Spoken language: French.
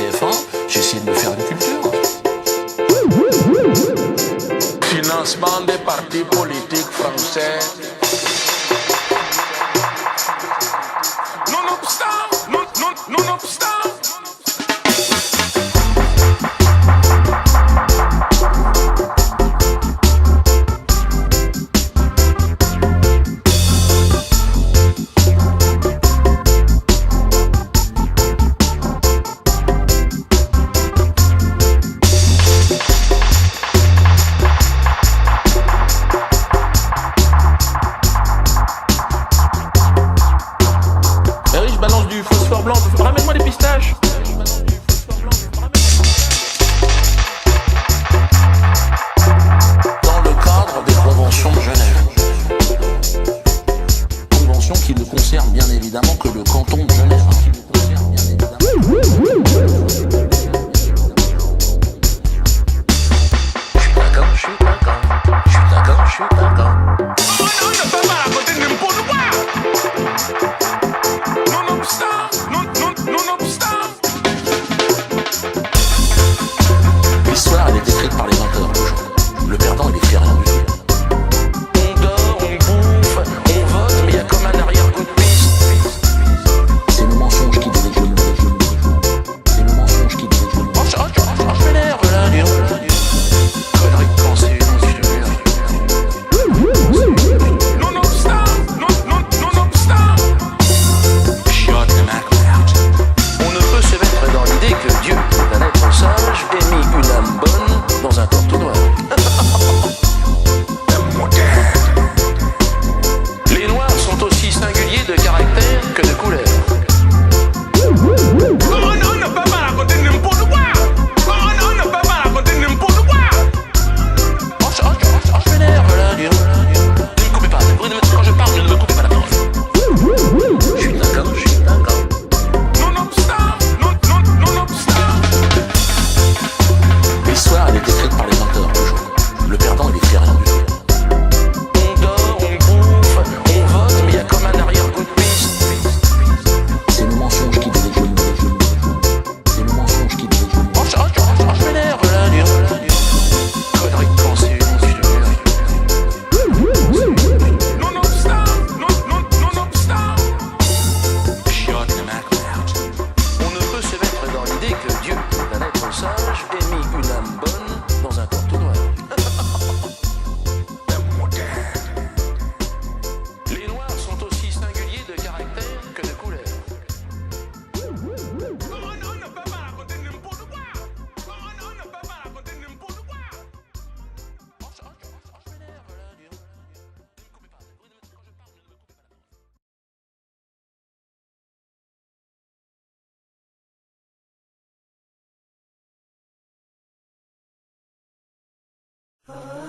TF1, j'ai essayé de me faire une culture. Financement des partis politiques français. Nonobstant. Balance du phosphore blanc, ramène-moi des pistaches. Dans le cadre des conventions de Genève. Convention qui ne concerne bien évidemment que le canton de Genève. Je suis d'accord. Oh non, il ne peut pas raconter n'importe quoi. Nonobstant. L'histoire, elle est écrite par les vainqueurs aujourd'hui. Le perdant, il écrit rien du tout. On dort, on bouffe, on vote, mais il y a comme un arrière-goût de piste. C'est le mensonge qui dirige le monde. C'est le mensonge qui dirige le monde. Je m'énerve là, dis donc. Connerie de pensée, non, je te jure. Nonobstant. Chiotte de McMahon. On ne peut se mettre dans l'idée que Dieu, d'un être sage, ait mis une âme bonne dans un corps tout noir. Les noirs sont aussi singuliers de caractère que de couleur. Oh non, il ne peut pas raconter n'importe quoi. Je m'énerve là, dis donc. Ne me coupez pas. Quand je parle, ne me coupez pas la parole. Je suis d'accord. Nonobstant. L'histoire, elle est écrite par les vainqueurs aujourd'hui. Le perdant, il écrit rien du tout. On dort, on bouffe, on vote, mais il y a comme un arrière-goût de piste. C'est le mensonge qui dirige le monde. C'est le mensonge qui dirige le monde. Je m'énerve là, dis donc. Connerie de pensée, non, je te jure. Nonobstant. Chiotte de McMahon. On ne peut se mettre dans l'idée que Dieu, d'un être sage, ait mis une âme bonne dans un corps tout noir. Les noirs sont aussi singuliers de caractère que de couleur. Oh non, il ne peut pas raconter n'importe quoi. Je m'énerve là, dis donc. Ne me coupez pas. Quand je parle, ne me coupez pas la parole.